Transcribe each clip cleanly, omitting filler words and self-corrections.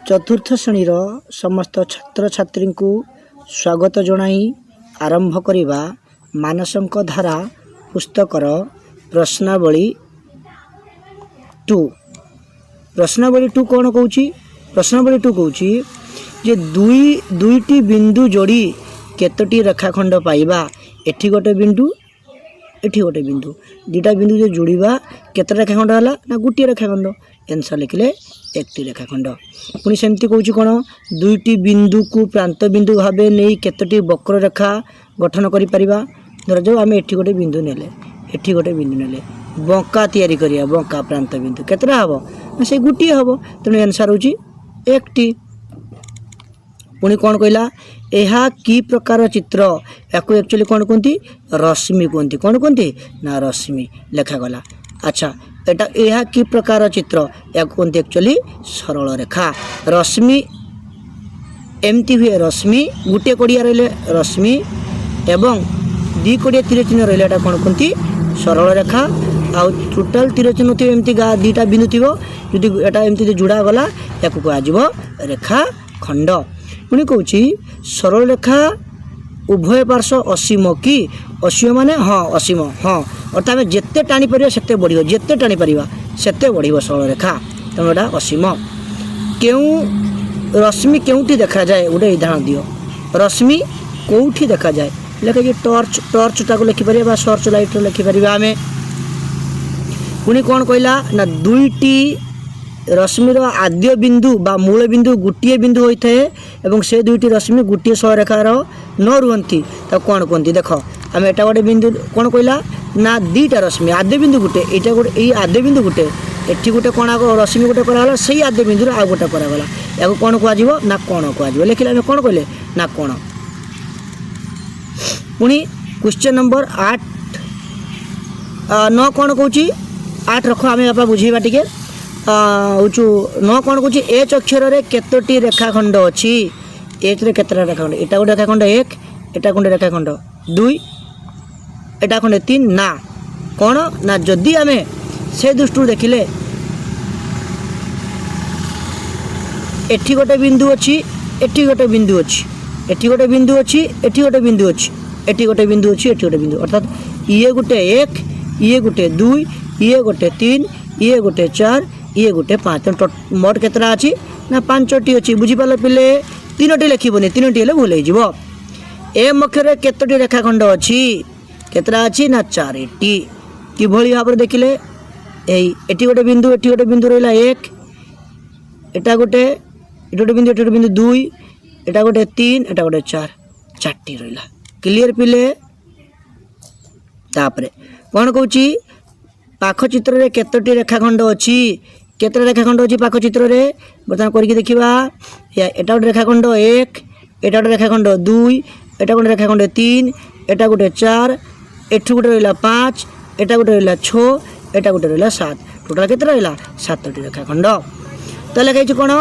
चतुर्थ श्रेणीर समस्त छात्र छात्री को स्वागत जनाई आरंभ करिबा मानसंक धारा पुस्तकर प्रश्नावली 2। प्रश्नावली 2 कौन कहूँ? प्रश्नावली 2 कहूँ जे दुईटी बिंदु जोड़ी केतोटी रेखाखंड पाइबा। एठी गोटे बिंदु, एठी गोटे बिंदु, दुईटा बिंदु जो जोड़वा केते रेखाखंड है ना? गोटे रेखाखंड। आंसर लिखले एकटी रेखाखंड। पुणी सेमती कहूँ कौन? दुईटी बिंदु को प्रांत बिंदु भाव नहीं केतोटी वक्र रेखा गठन करि परिबा। धर जो आम एठी गोटे बिंदु नेले, एठी गोटे बिंदु नेले, बंका तैयारी करिया, बंका प्रांत बिंदु केतटा हबो ना? से गोटे हबो। तेणु आंसर होची एकटी। पुणी कौन कहला? यह कि प्रकार चित्र? या एक्चुअली कौन कहती? रश्मि कहती। कौन कहती ना? रश्मि लेखागला। अच्छा, एटा यह कि प्रकार चित्र? या कहते एक्चुअली सरल रेखा। रश्मि एमती हुए, रश्मि गोटे कड़िया रही रश्मि एवं दी कड़िया तीर चिन्ह रही कौन कहती? सरल रेखा। आउ टोटाल तीर चिन्ह थी एमती दीटा बिंदु थी, जो एटा एमती जोड़ा गला या कह रेखा खंड। पुणी कहूँ सरल रेखा उभय पार्श्व असीम कि? असीम माने हाँ, असीम हाँ, अर्थात आम जिते टाणी पार से बढ़, जिते टाणी पार से बढ़ सरल रेखा। तेणु एटा असीम। क्यों रश्मि केउठी देखा जाए? गोटे उदाहरण दियो। रश्मि कौठी देखा जाए? लिखे टर्च, टर्चटा को लिखिपर बा सर्च लाइट लिखिपर आम। पुणी कौन कहला ना? दुईटी रश्मिर आद्य बिंदु बा मूल बिंदु गोटे बिंदु होता है एवं से दुईटी रश्मि गोटे सहरेखार न रुहंती तो कौन कहती? देख आम एटा गोटे बिंदु कौन कहला ना? दीटा रश्मि आद्य बिंदु गोटे, एटा गोटे, यही आद्य बिंदु गोटे, एठी गोटे कण रश्मि गोटे कराला, से आद्य बिंदु आ गोटे करागला। या कौन कह ना? कण कह। लिखिले आम कौन कहले ना? कण। पुणी क्वेश्चन नंबर 8 न कौन कहूँ? 8 रख आम बापा बुझेबा टिके। न कौन कहूँ? एच अक्षर रे केतोटी रेखाखंड अच्छी? एच रे केतटा रेखाखंड? एटा गोटे रेखाखंड 1, एटा गोटे रेखाखंड 2, एटा खंड 3 ना? कौन ना? जदि आम से दृष्टि देखिले एठी गोटे बिंदु अच्छी, एठी गोटे बिंदु अच्छी, एठी गोटे बिंदु अच्छी, एठी गोटे बिंदु अच्छी, एठी गोटे बिंदु अच्छी, एठी गोटे बिंदु, अर्थात ये गोटे 1, ये गोटे 2, ये गोटे 3, ये गोटे 4, ये गोटे 5। मोट केतटा अच्छी ना? 5टी अच्छी। बुझीपाल पिले? 3टी लिखबनी, 3टी हेल्ले भूल हो। एम अक्षर केतोटी रेखाखंड अच्छी? केतटा अच्छी ना? 4टी। किभली भाव देखिले एटी गोटे बिंदु, एटी गोटे बिंदु रहा 1, एटा गोटे, एटी गोटे बिंदु, एटी गोटे बिंदु 2, एटा गोटे 3, एटा गोटे 4, 4टी रहा। क्लियर पिले? तापरे कौन कहूँ? पाख चित्र रे केतोटी रेखाखंड अच्छी? केतटा रेखाखंड अच्छी पाख चित्र रे? बर्तमान करके देखिबा। एटा गोटे रेखाखंड 1, एटा गोटे रेखाखंड 2, एटा गोटे रेखाखंड 3, एटा गोटे 4, एठू गोटे रहा 5, एटा गोटे रहा 6, एटा गोटे रहा 7। टोटाल केते रहा? 7टी रेखाखंड। तो लिखाई कौन?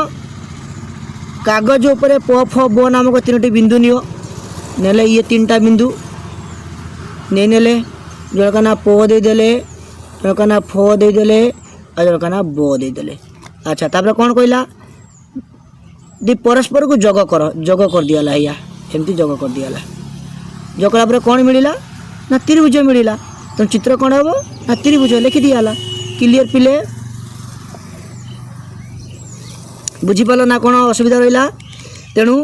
कागज उपरे प फ ब नामक 3टी बिंदु नियो। नेले ये 3टा बिंदु नहीं नेले, जनका ना प देदेले, जनका ना फ देदेले, और जनका ना ब देदेले। अच्छा, तापर कौन कहला? दी परस्पर को जोग कर दियाला। या एमती जोग कर दियाला। जोग कला कौन मिला ना? त्रिभुज मिला। तो चित्र कौन हम ना? त्रिभुज लिखि दियाला। क्लियर पिले? बुझीपाल ना? कौन असुविधा रहा? तेणु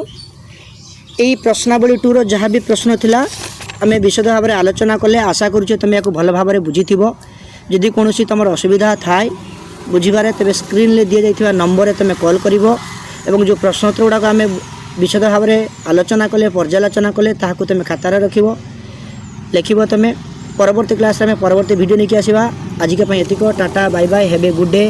यही प्रश्नावली 2 जहाँ भी प्रश्न थिला आम विशद भाव में आलोचना कले। आशा करुचे तुम या भल भाव में बुझी। जदि कौन तुम असुविधा थाए बुझे तेज स्क्रीन ले दि जाइए नंबर तुम कॉल कर। जो प्रश्नोत्तर गुड़ाक आम विशद भाव में आलोचना कले, पर्यालोचना कले, ताकू तुम खातार रख लिख। तुम परवर्ती क्लास में परवर्ती वीडियो नहीं आसवा। आज के एतिक। Tata bye bye, have a good day.